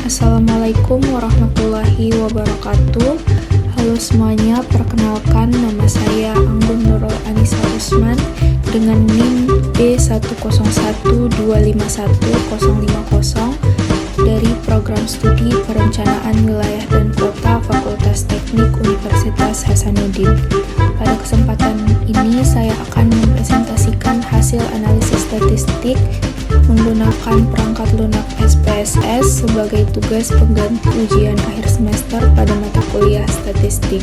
Assalamualaikum warahmatullahi wabarakatuh. Halo semuanya, perkenalkan nama saya Anggun Nurul Anissa Usman dengan NIM B101251050050 dari Program Studi Perencanaan Wilayah dan Kota Fakultas Teknik Universitas Hasanuddin. Pada kesempatan ini saya akan mempresentasikan hasil analisis statistik menggunakan perangkat lunak SPSS sebagai tugas pengganti ujian akhir semester pada mata kuliah statistik.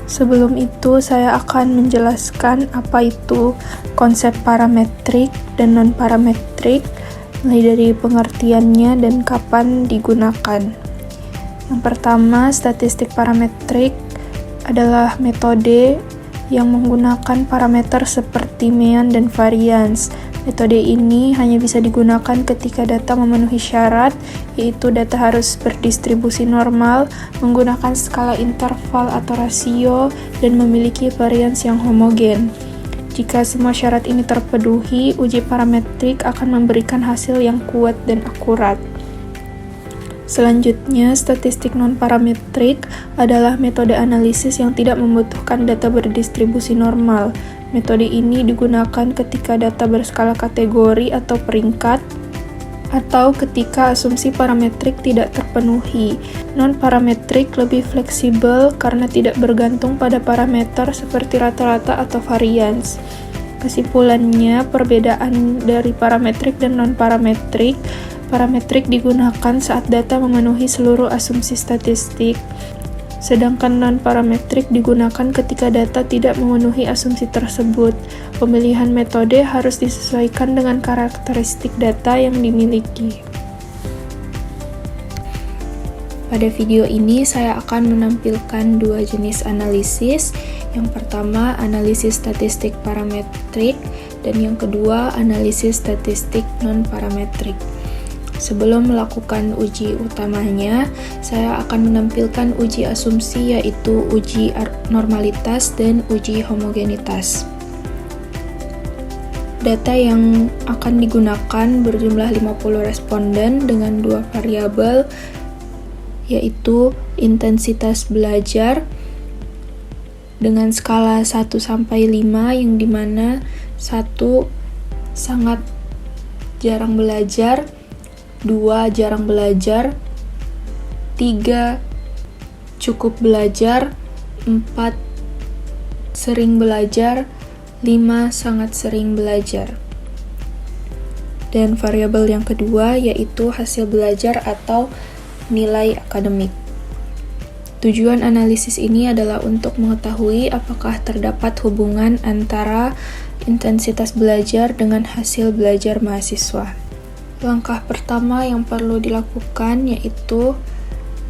Sebelum itu, saya akan menjelaskan apa itu konsep parametrik dan non-parametrik, mulai dari pengertiannya dan kapan digunakan. Yang pertama, statistik parametrik adalah metode yang menggunakan parameter seperti mean dan varians. Metode ini hanya bisa digunakan ketika data memenuhi syarat, yaitu data harus berdistribusi normal, menggunakan skala interval atau rasio, dan memiliki varians yang homogen. Jika semua syarat ini terpenuhi, uji parametrik akan memberikan hasil yang kuat dan akurat. Selanjutnya, statistik non-parametrik adalah metode analisis yang tidak membutuhkan data berdistribusi normal. Metode ini digunakan ketika data berskala kategori atau peringkat, atau ketika asumsi parametrik tidak terpenuhi. Non-parametrik lebih fleksibel karena tidak bergantung pada parameter seperti rata-rata atau varians. Kesimpulannya, perbedaan dari parametrik dan non-parametrik, parametrik digunakan saat data memenuhi seluruh asumsi statistik, sedangkan non-parametrik digunakan ketika data tidak memenuhi asumsi tersebut. Pemilihan metode harus disesuaikan dengan karakteristik data yang dimiliki. Pada video ini saya akan menampilkan dua jenis analisis. Yang pertama, analisis statistik parametrik, dan yang kedua, analisis statistik non-parametrik. Sebelum melakukan uji utamanya, saya akan menampilkan uji asumsi, yaitu uji normalitas dan uji homogenitas. Data yang akan digunakan berjumlah 50 responden dengan dua variabel, yaitu intensitas belajar dengan skala 1-5, yang dimana 1 sangat jarang belajar, 2 jarang belajar, 3 cukup belajar, 4 sering belajar, 5 sangat sering belajar. Dan variabel yang kedua yaitu hasil belajar atau nilai akademik. Tujuan analisis ini adalah untuk mengetahui apakah terdapat hubungan antara intensitas belajar dengan hasil belajar mahasiswa. Langkah pertama yang perlu dilakukan yaitu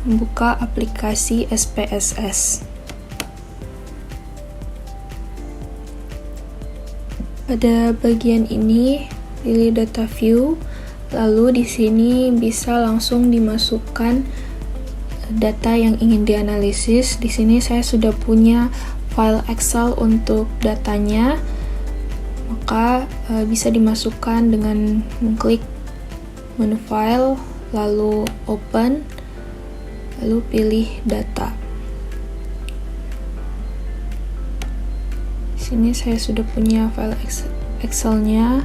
membuka aplikasi SPSS. Pada bagian ini, pilih data view, lalu di sini bisa langsung dimasukkan data yang ingin dianalisis. Di sini saya sudah punya file Excel untuk datanya, maka bisa dimasukkan dengan mengklik menu file, lalu open, lalu pilih data. Di sini saya sudah punya file Excel-nya,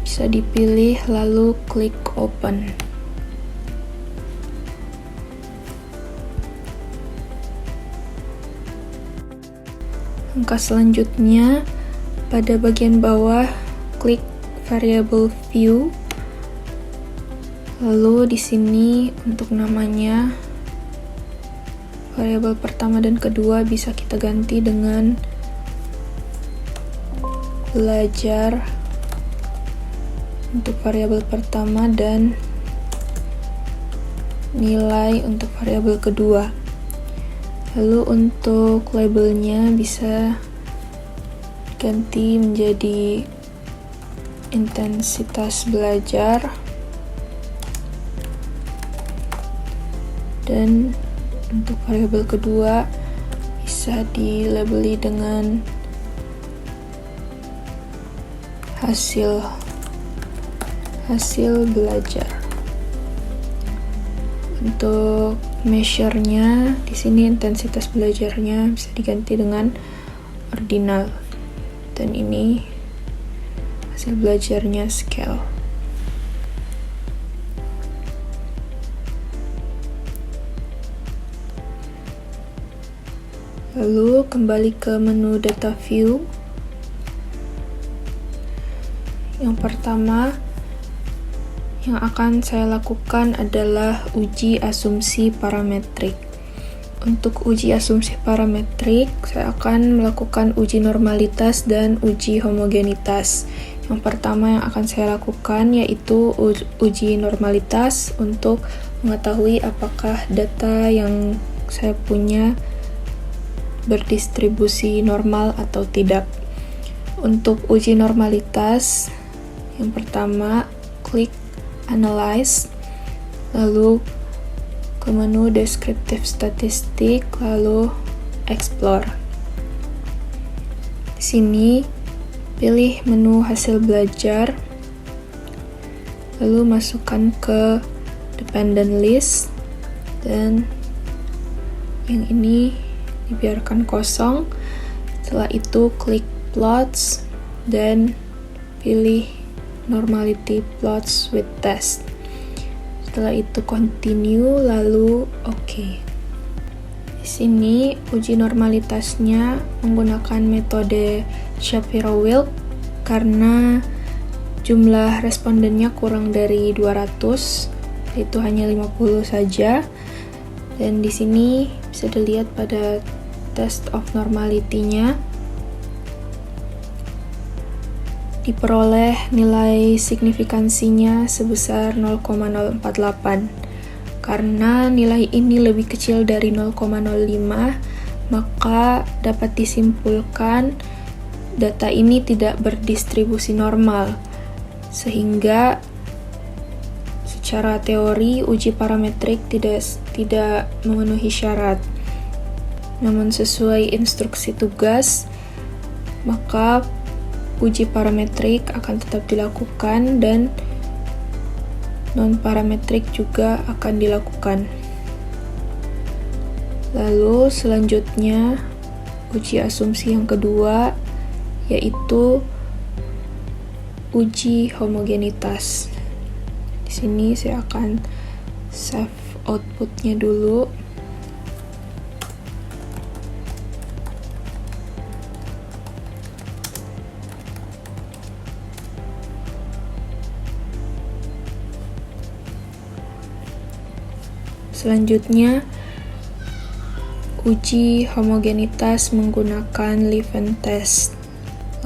bisa dipilih lalu klik open. Langkah selanjutnya, pada bagian bawah klik variable view. Lalu di sini untuk namanya, variabel pertama dan kedua bisa kita ganti dengan belajar untuk variabel pertama dan nilai untuk variabel kedua. Lalu untuk labelnya bisa ganti menjadi intensitas belajar, dan untuk variabel kedua bisa dilabeli dengan hasil belajar. Untuk measure-nya, di sini intensitas belajarnya bisa diganti dengan ordinal. Dan ini hasil belajarnya scale. Lalu kembali ke menu data view. Yang pertama yang akan saya lakukan adalah uji asumsi parametrik. Untuk uji asumsi parametrik, saya akan melakukan uji normalitas dan uji homogenitas. Yang pertama yang akan saya lakukan yaitu uji normalitas untuk mengetahui apakah data yang saya punya berdistribusi normal atau tidak. Untuk uji normalitas, yang pertama klik Analyze, lalu ke menu Descriptive Statistic, lalu Explore. Di sini pilih menu hasil belajar, lalu masukkan ke Dependent List, dan yang ini dibiarkan kosong. Setelah itu klik Plots dan pilih Normality Plots with Test. Setelah itu continue, lalu OK. Di sini uji normalitasnya menggunakan metode Shapiro-Wilk karena jumlah respondennya kurang dari 200, yaitu hanya 50 saja. Dan di sini bisa dilihat pada test of normality-nya diperoleh nilai signifikansinya sebesar 0,048. Karena nilai ini lebih kecil dari 0,05, maka dapat disimpulkan data ini tidak berdistribusi normal, sehingga secara teori uji parametrik tidak memenuhi syarat. Namun sesuai instruksi tugas, maka uji parametrik akan tetap dilakukan dan non-parametrik juga akan dilakukan. Lalu selanjutnya uji asumsi yang kedua yaitu uji homogenitas. Di sini saya akan save outputnya dulu. Selanjutnya, uji homogenitas menggunakan Levene test.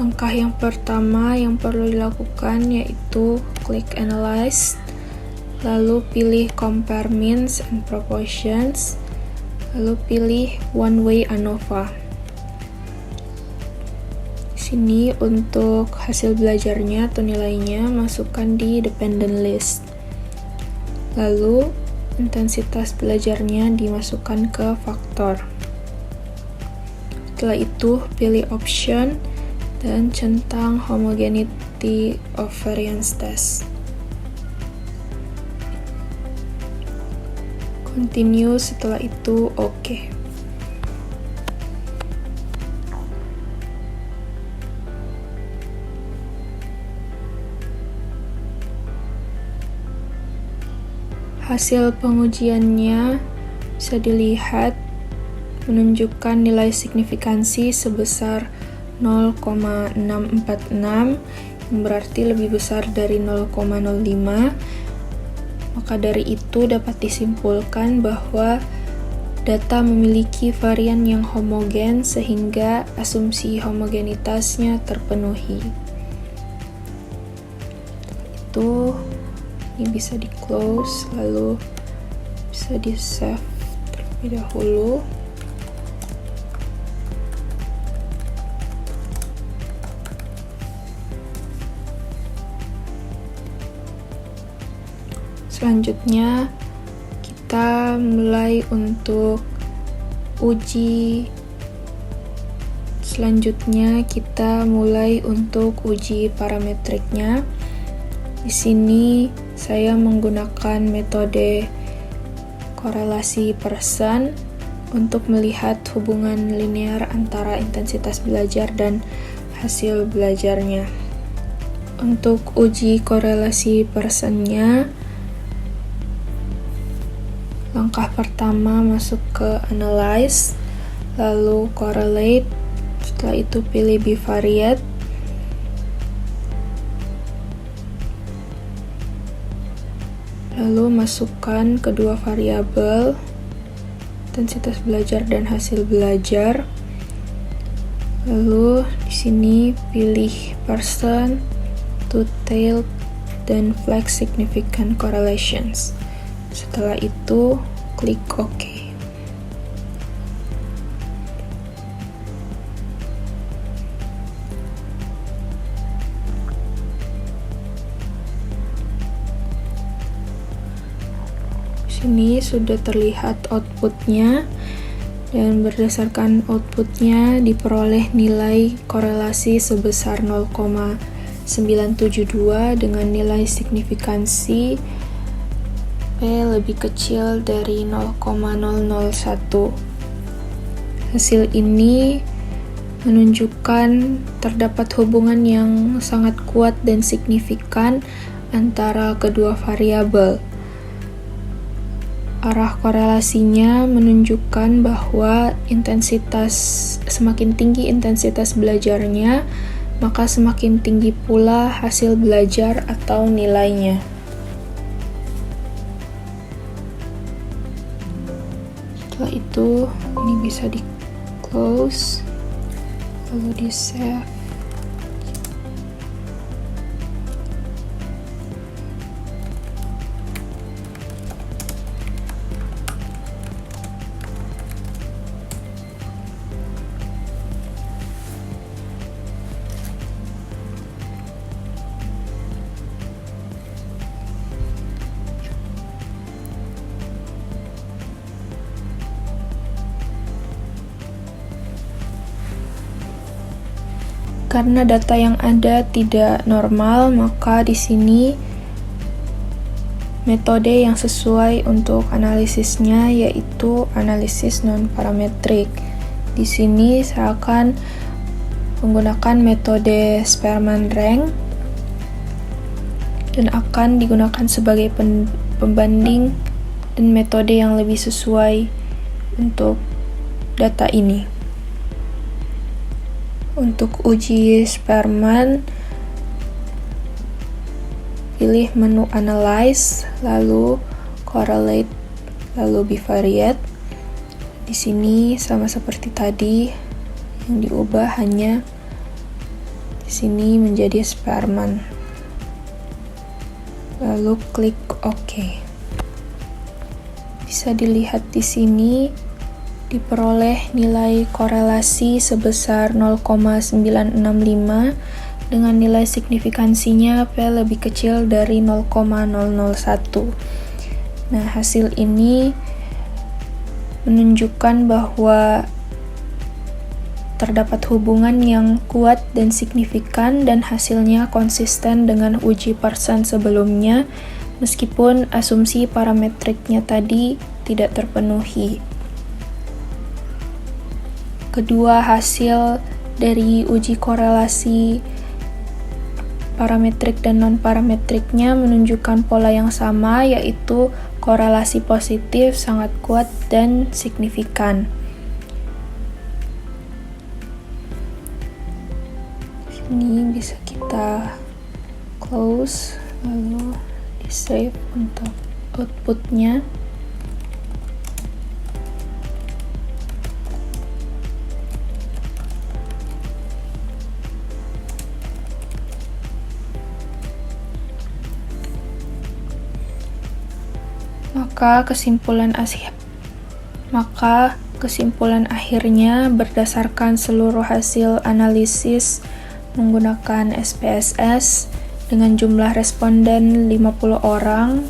Langkah yang pertama yang perlu dilakukan yaitu klik Analyze, lalu pilih Compare Means and Proportions, lalu pilih One Way ANOVA. Di sini untuk hasil belajarnya atau nilainya masukkan di Dependent List. Lalu intensitas belajarnya dimasukkan ke faktor. Setelah itu pilih option dan centang homogeneity of variance test. Continue, setelah itu OK. Hasil pengujiannya bisa dilihat menunjukkan nilai signifikansi sebesar 0,646 yang berarti lebih besar dari 0,05. Maka dari itu dapat disimpulkan bahwa data memiliki varian yang homogen sehingga asumsi homogenitasnya terpenuhi. Itu ini bisa di close, lalu bisa di save terlebih dahulu. Selanjutnya kita mulai untuk uji parametriknya. Di sini saya menggunakan metode korelasi Pearson untuk melihat hubungan linear antara intensitas belajar dan hasil belajarnya. Untuk uji korelasi Pearson-nya, langkah pertama masuk ke analyze, lalu correlate, setelah itu pilih bivariate, lalu masukkan kedua variabel, intensitas belajar dan hasil belajar. Lalu di sini pilih Pearson, two-tailed, dan flag significant correlations. Setelah itu klik OK. Sini sudah terlihat outputnya, dan berdasarkan outputnya diperoleh nilai korelasi sebesar 0,972 dengan nilai signifikansi P lebih kecil dari 0,001. Hasil ini menunjukkan terdapat hubungan yang sangat kuat dan signifikan antara kedua variabel. Arah korelasinya menunjukkan bahwa semakin tinggi intensitas belajarnya, maka semakin tinggi pula hasil belajar atau nilainya. Setelah itu, ini bisa di close, lalu di save. Karena data yang ada tidak normal, maka di sini metode yang sesuai untuk analisisnya yaitu analisis non-parametrik. Di sini saya akan menggunakan metode Spearman rank dan akan digunakan sebagai pembanding dan metode yang lebih sesuai untuk data ini. Untuk uji Spearman, pilih menu Analyze, lalu Correlate, lalu Bivariate. Di sini sama seperti tadi, yang diubah hanya di sini menjadi Spearman. Lalu klik OK. Bisa dilihat di sini diperoleh nilai korelasi sebesar 0,965 dengan nilai signifikansinya P lebih kecil dari 0,001. Nah, hasil ini menunjukkan bahwa terdapat hubungan yang kuat dan signifikan dan hasilnya konsisten dengan uji Pearson sebelumnya, meskipun asumsi parametriknya tadi tidak terpenuhi. Kedua hasil dari uji korelasi parametrik dan non-parametriknya menunjukkan pola yang sama, yaitu korelasi positif sangat kuat dan signifikan. Ini bisa kita close, lalu di save untuk outputnya. Maka kesimpulan akhirnya berdasarkan seluruh hasil analisis menggunakan SPSS dengan jumlah responden 50 orang,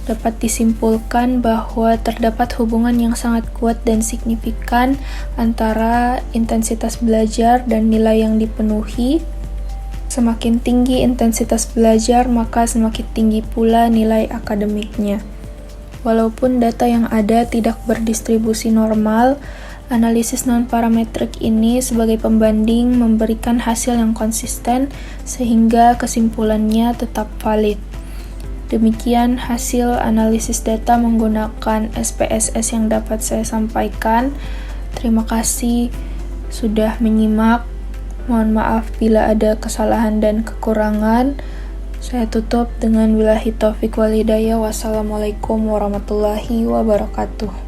dapat disimpulkan bahwa terdapat hubungan yang sangat kuat dan signifikan antara intensitas belajar dan nilai yang dipenuhi. Semakin tinggi intensitas belajar, maka semakin tinggi pula nilai akademiknya. Walaupun data yang ada tidak berdistribusi normal, analisis non-parametrik ini sebagai pembanding memberikan hasil yang konsisten sehingga kesimpulannya tetap valid. Demikian hasil analisis data menggunakan SPSS yang dapat saya sampaikan. Terima kasih sudah menyimak. Mohon maaf bila ada kesalahan dan kekurangan. Saya tutup dengan billahi taufiq wal hidayah. Wassalamualaikum warahmatullahi wabarakatuh.